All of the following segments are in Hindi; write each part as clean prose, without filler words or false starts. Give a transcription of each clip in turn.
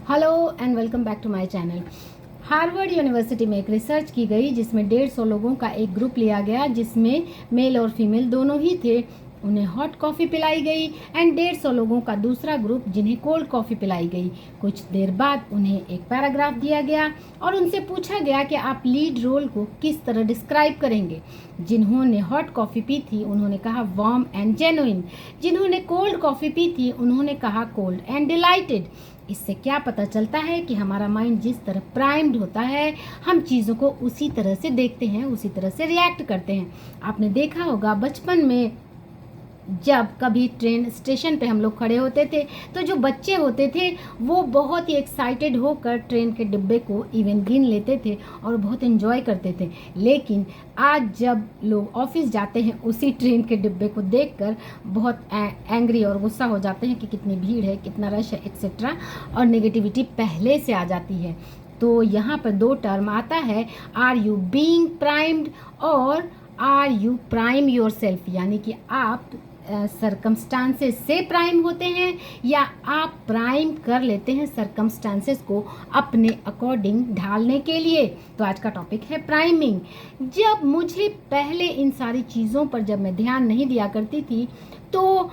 Hello and welcome back to my channel. Harvard University में एक रिसर्च की गई जिसमें 150 लोगों का एक ग्रुप लिया गया जिसमें मेल और फीमेल दोनों ही थे। उन्हें हॉट कॉफ़ी पिलाई गई एंड 150 लोगों का दूसरा ग्रुप जिन्हें कोल्ड कॉफ़ी पिलाई गई। कुछ देर बाद उन्हें एक पैराग्राफ दिया गया और उनसे पूछा गया कि आप लीड रोल को किस तरह डिस्क्राइब करेंगे। जिन्होंने हॉट कॉफ़ी पी थी उन्होंने कहा वार्म एंड जेन्युइन। जिन्होंने कोल्ड कॉफ़ी पी थी उन्होंने कहा कोल्ड एंड डिलाइटेड। इससे क्या पता चलता है कि हमारा माइंड जिस तरह प्राइम्ड होता है हम चीज़ों को उसी तरह से देखते हैं, उसी तरह से रिएक्ट करते हैं। आपने देखा होगा बचपन में जब कभी ट्रेन स्टेशन पे हम लोग खड़े होते थे तो जो बच्चे होते थे वो बहुत ही एक्साइटेड होकर ट्रेन के डिब्बे को इवन गिन लेते थे और बहुत एंजॉय करते थे। लेकिन आज जब लोग ऑफिस जाते हैं उसी ट्रेन के डिब्बे को देखकर बहुत एंग्री और गुस्सा हो जाते हैं कि कितनी भीड़ है, कितना रश है एक्सेट्रा, और नेगेटिविटी पहले से आ जाती है। तो यहाँ पर दो टर्म आता है, आर यू बीइंग प्राइम्ड और are you prime yourself, यानी कि आप सरकमस्टांसेस से प्राइम होते हैं या आप प्राइम कर लेते हैं सरकमस्टांसेस को अपने अकॉर्डिंग ढालने के लिए। तो आज का टॉपिक है प्राइमिंग। जब मुझे पहले इन सारी चीज़ों पर जब मैं ध्यान नहीं दिया करती थी तो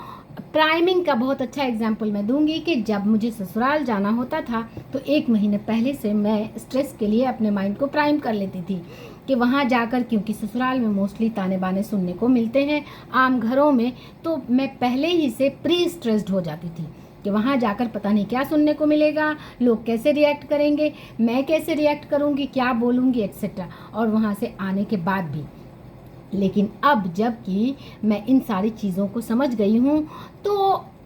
प्राइमिंग का बहुत अच्छा एग्जाम्पल मैं दूंगी कि जब मुझे ससुराल जाना होता था तो 1 महीने पहले से मैं स्ट्रेस के लिए अपने माइंड को प्राइम कर लेती थी कि वहाँ जाकर, क्योंकि ससुराल में मोस्टली ताने बाने सुनने को मिलते हैं आम घरों में, तो मैं पहले ही से प्री स्ट्रेस्ड हो जाती थी कि वहाँ जाकर पता नहीं क्या सुनने को मिलेगा, लोग कैसे रिएक्ट करेंगे, मैं कैसे रिएक्ट करूँगी, क्या बोलूँगी एक्सेट्रा, और वहाँ से आने के बाद भी। लेकिन अब जबकि मैं इन सारी चीज़ों को समझ गई हूँ तो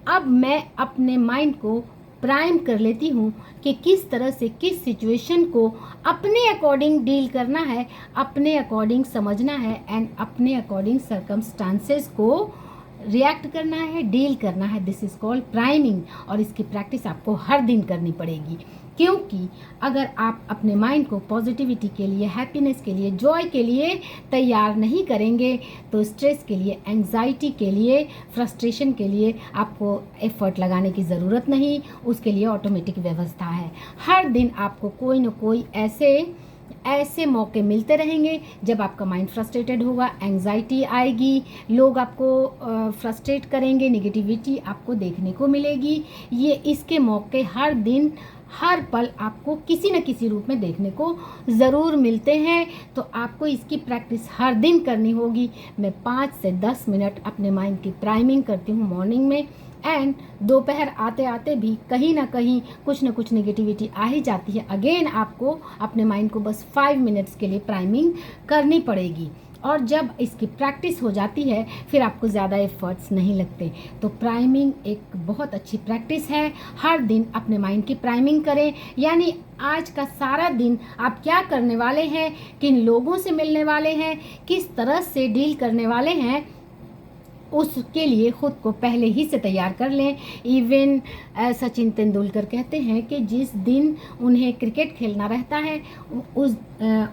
अब मैं अपने माइंड को प्राइम कर लेती हूँ कि किस तरह से किस सिचुएशन को अपने अकॉर्डिंग डील करना है, अपने अकॉर्डिंग समझना है एंड अपने अकॉर्डिंग सर्कमस्टांसेस को रिएक्ट करना है, डील करना है। दिस इज़ कॉल्ड प्राइमिंग और इसकी प्रैक्टिस आपको हर दिन करनी पड़ेगी, क्योंकि अगर आप अपने माइंड को पॉजिटिविटी के लिए, हैप्पीनेस के लिए, जॉय के लिए तैयार नहीं करेंगे तो स्ट्रेस के लिए, एंग्जाइटी के लिए, फ्रस्ट्रेशन के लिए आपको एफर्ट लगाने की ज़रूरत नहीं, उसके लिए ऑटोमेटिक व्यवस्था है। हर दिन आपको कोई ना कोई ऐसे मौके मिलते रहेंगे जब आपका माइंड फ्रस्ट्रेटेड होगा, एंग्जाइटी आएगी, लोग आपको फ्रस्ट्रेट करेंगे, नेगेटिविटी आपको देखने को मिलेगी। ये इसके मौके हर दिन हर पल आपको किसी न किसी रूप में देखने को ज़रूर मिलते हैं। तो आपको इसकी प्रैक्टिस हर दिन करनी होगी। मैं 5 से 10 मिनट अपने माइंड की प्राइमिंग करती हूँ मॉर्निंग में, एंड दोपहर आते आते भी कहीं ना कहीं कुछ ना कुछ नेगेटिविटी आ ही जाती है। अगेन आपको अपने माइंड को बस 5 मिनट्स के लिए प्राइमिंग करनी पड़ेगी और जब इसकी प्रैक्टिस हो जाती है फिर आपको ज़्यादा एफर्ट्स नहीं लगते। तो प्राइमिंग एक बहुत अच्छी प्रैक्टिस है। हर दिन अपने माइंड की प्राइमिंग करें, यानी आज का सारा दिन आप क्या करने वाले हैं, किन लोगों से मिलने वाले हैं, किस तरह से डील करने वाले हैं, उसके लिए ख़ुद को पहले ही से तैयार कर लें। इवन सचिन तेंदुलकर कहते हैं कि जिस दिन उन्हें क्रिकेट खेलना रहता है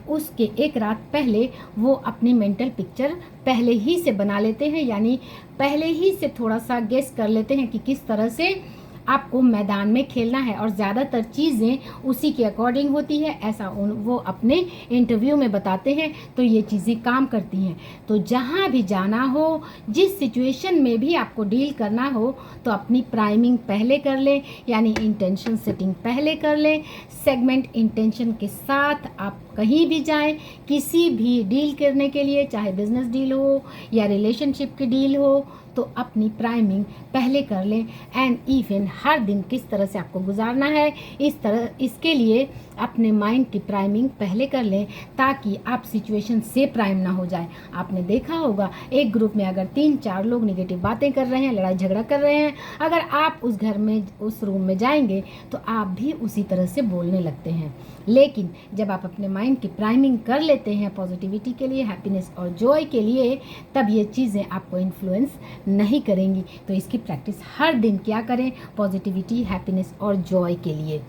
उसके एक रात पहले वो अपनी मेंटल पिक्चर पहले ही से बना लेते हैं, यानी पहले ही से थोड़ा सा गेस कर लेते हैं कि किस तरह से आपको मैदान में खेलना है और ज़्यादातर चीज़ें उसी के अकॉर्डिंग होती है, ऐसा वो अपने इंटरव्यू में बताते हैं। तो ये चीज़ें काम करती हैं। तो जहाँ भी जाना हो, जिस सिचुएशन में भी आपको डील करना हो, तो अपनी प्राइमिंग पहले कर लें, यानी इंटेंशन सेटिंग पहले कर लें। सेगमेंट इंटेंशन के साथ आप कहीं भी जाएं, किसी भी डील करने के लिए, चाहे बिजनेस डील हो या रिलेशनशिप की डील हो, तो अपनी प्राइमिंग पहले कर लें। एंड इवन हर दिन किस तरह से आपको गुजारना है इसके लिए अपने माइंड की प्राइमिंग पहले कर लें ताकि आप सिचुएशन से प्राइम ना हो जाए। आपने देखा होगा एक ग्रुप में अगर 3-4 लोग नेगेटिव बातें कर रहे हैं, लड़ाई झगड़ा कर रहे हैं, अगर आप उस घर में, उस रूम में जाएंगे तो आप भी उसी तरह से बोलने लगते हैं। लेकिन जब आप अपने माइंड की प्राइमिंग कर लेते हैं पॉजिटिविटी के लिए, हैप्पीनेस और जॉय के लिए, तब ये चीज़ें आपको इन्फ्लुएंस नहीं करेंगी। तो इसकी प्रैक्टिस हर दिन क्या करें, पॉजिटिविटी, हैप्पीनेस और जॉय के लिए,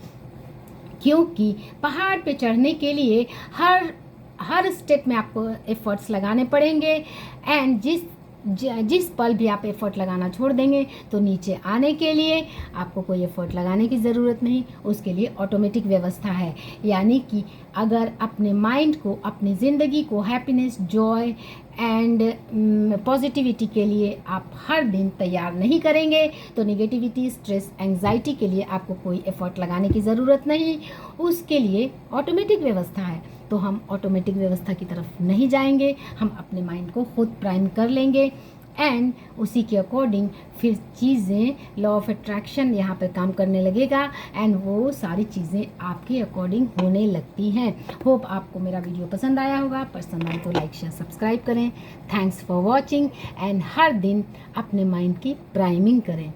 क्योंकि पहाड़ पे चढ़ने के लिए हर स्टेप में आपको एफर्ट्स लगाने पड़ेंगे। एंड जिस जिस पल भी आप एफ़र्ट लगाना छोड़ देंगे तो नीचे आने के लिए आपको कोई एफ़र्ट लगाने की ज़रूरत नहीं, उसके लिए ऑटोमेटिक व्यवस्था है। यानी कि अगर अपने माइंड को, अपनी ज़िंदगी को हैप्पीनेस, जॉय एंड पॉजिटिविटी के लिए आप हर दिन तैयार नहीं करेंगे तो निगेटिविटी, स्ट्रेस, एंग्जाइटी के लिए आपको कोई एफ़र्ट लगाने की ज़रूरत नहीं, उसके लिए ऑटोमेटिक व्यवस्था है। तो हम ऑटोमेटिक व्यवस्था की तरफ नहीं जाएंगे, हम अपने माइंड को खुद प्राइम कर लेंगे एंड उसी के अकॉर्डिंग फिर चीज़ें, लॉ ऑफ अट्रैक्शन यहाँ पर काम करने लगेगा एंड वो सारी चीज़ें आपके अकॉर्डिंग होने लगती हैं। होप आपको मेरा वीडियो पसंद आया होगा। पसंद आए तो लाइक, शेयर, सब्सक्राइब करें। थैंक्स फॉर वॉचिंग एंड हर दिन अपने माइंड की प्राइमिंग करें।